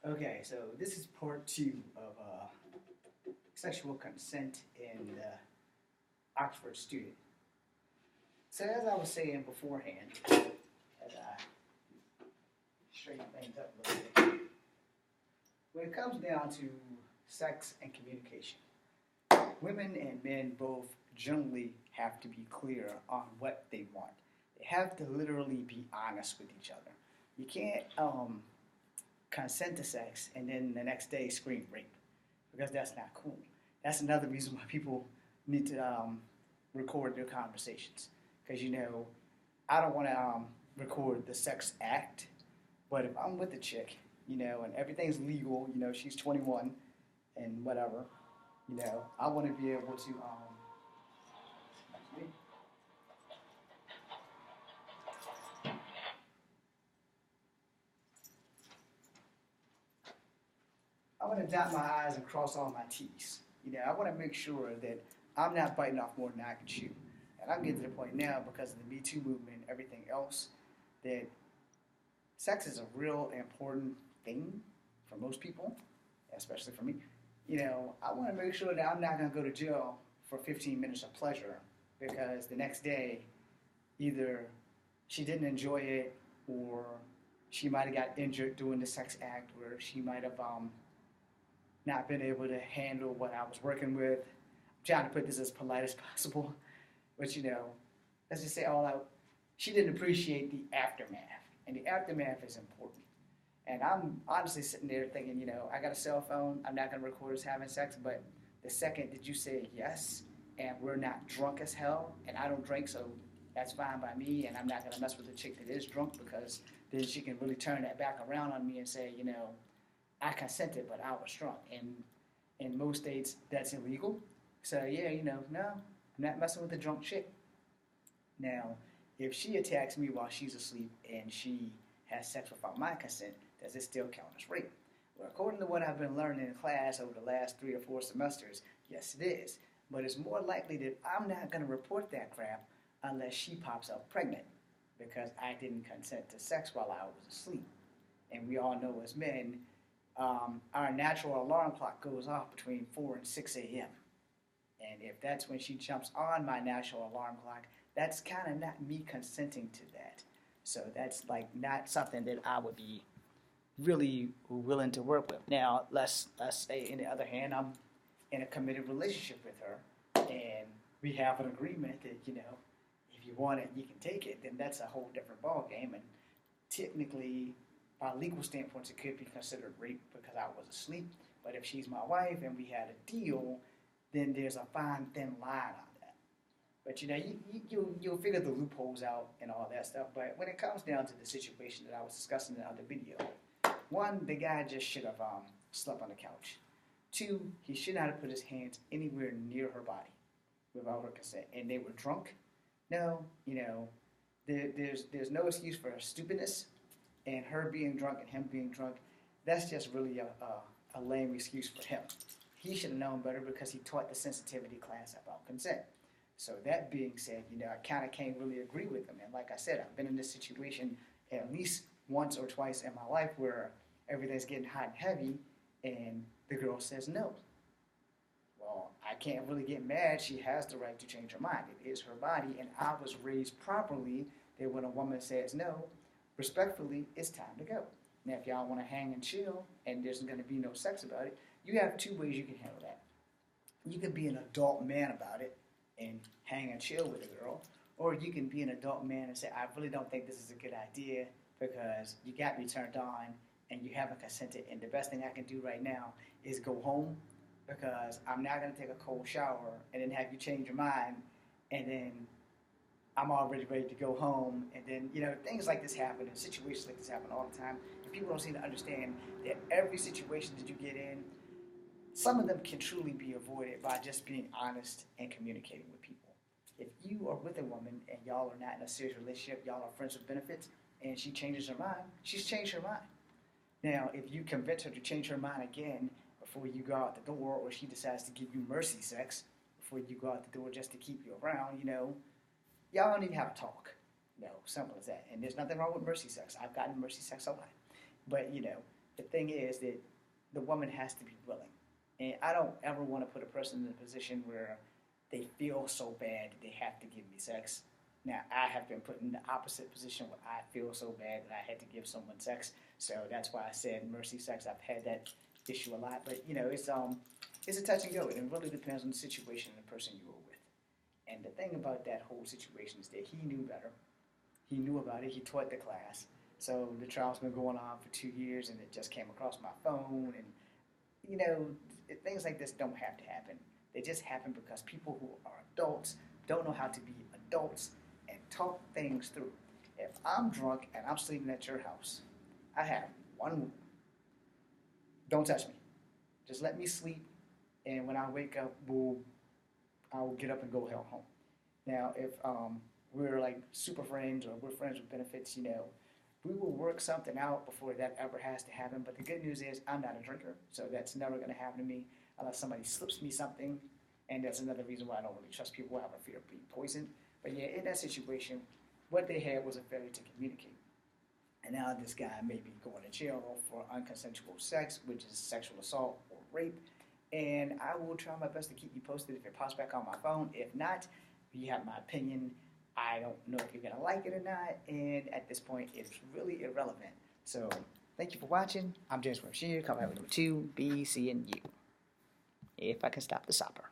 Okay, so this is part two of sexual consent in the Oxford student. So as I was saying beforehand, as I straighten things up a little bit, when it comes down to sex and communication, women and men both generally have to be clear on what they want. They have to literally be honest with each other. You can't consent to sex and then the next day scream rape because that's not cool. That's another reason why people need to record their conversations because I don't want to record the sex act, but if I'm with a chick, and everything's legal, she's 21 and whatever, I want to be able to I want to dot my I's and cross all my T's. I want to make sure that I'm not biting off more than I can chew. And I'm getting to the point now because of the Me Too movement and everything else that sex is a real important thing for most people, especially for me. I want to make sure that I'm not going to go to jail for 15 minutes of pleasure because the next day either she didn't enjoy it or she might have got injured doing the sex act or she might have not been able to handle what I was working with. I'm trying to put this as polite as possible, but let's just say all out. She didn't appreciate the aftermath, and the aftermath is important. And I'm honestly sitting there thinking, I got a cell phone. I'm not going to record us having sex, but the second that you say yes, and we're not drunk as hell, and I don't drink, so that's fine by me, and I'm not going to mess with a chick that is drunk because then she can really turn that back around on me and say, I consented, but I was drunk. And in most states, that's illegal. So, yeah, no, I'm not messing with a drunk chick. Now, if she attacks me while she's asleep and she has sex without my consent, does it still count as rape? Well, according to what I've been learning in class over the last 3 or 4 semesters, yes, it is. But it's more likely that I'm not going to report that crap unless she pops up pregnant because I didn't consent to sex while I was asleep. And we all know as men, our natural alarm clock goes off between 4 and 6 a.m. And if that's when she jumps on my natural alarm clock, that's kind of not me consenting to that. So that's like not something that I would be really willing to work with. Now, let's say, on the other hand, I'm in a committed relationship with her, and we have an agreement that, if you want it, you can take it, then that's a whole different ball game. And technically, by legal standpoints, it could be considered rape because I was asleep. But if she's my wife and we had a deal, then there's a fine, thin line on that. But you'll figure the loopholes out and all that stuff. But when it comes down to the situation that I was discussing in the other video, 1, the guy just should have slept on the couch. 2, he should not have put his hands anywhere near her body without her consent. And they were drunk. No, there's no excuse for stupidness. And her being drunk and him being drunk, that's just really a lame excuse for him. He should have known better because he taught the sensitivity class about consent. So that being said, I kind of can't really agree with him. And like I said, I've been in this situation at least once or twice in my life where everything's getting hot and heavy and the girl says no. Well, I can't really get mad. She has the right to change her mind. It is her body, and I was raised properly that when a woman says no, respectfully, it's time to go. Now, if y'all want to hang and chill and there's going to be no sex about it, you have 2 ways you can handle that. You can be an adult man about it and hang and chill with a girl, or you can be an adult man and say, I really don't think this is a good idea because you got me turned on and you haven't consented, and the best thing I can do right now is go home because I'm not going to take a cold shower and then have you change your mind and then I'm already ready to go home, and then, things like this happen, and situations like this happen all the time, and people don't seem to understand that every situation that you get in, some of them can truly be avoided by just being honest and communicating with people. If you are with a woman and y'all are not in a serious relationship, y'all are friends with benefits, and she changes her mind, she's changed her mind. Now, if you convince her to change her mind again before you go out the door, or she decides to give you mercy sex before you go out the door just to keep you around, y'all need to have a talk. Simple as that. And there's nothing wrong with mercy sex. I've gotten mercy sex a lot. But, the thing is that the woman has to be willing. And I don't ever want to put a person in a position where they feel so bad that they have to give me sex. Now, I have been put in the opposite position where I feel so bad that I had to give someone sex. So that's why I said mercy sex. I've had that issue a lot. But, it's a touch and go. And it really depends on the situation and the person you were with. And the thing about that whole situation is that he knew better. He knew about it. He taught the class. So the trial's been going on for 2 years, and it just came across my phone. And, things like this don't have to happen. They just happen because people who are adults don't know how to be adults and talk things through. If I'm drunk and I'm sleeping at your house, I have one rule. Don't touch me. Just let me sleep, and when I wake up, I will get up and go home. Now, if we're like super friends or we're friends with benefits, we will work something out before that ever has to happen. But the good news is I'm not a drinker, so that's never going to happen to me unless somebody slips me something. And that's another reason why I don't really trust people. I have a fear of being poisoned. But yeah, in that situation, what they had was a failure to communicate. And now this guy may be going to jail for unconsensual sex, which is sexual assault or rape. And I will try my best to keep you posted if it pops back on my phone. If not, you have my opinion. I don't know if you're going to like it or not. And at this point, it's really irrelevant. So thank you for watching. I'm James Ramshir. Come out with 2, B, C, and U. If I can stop the stopper.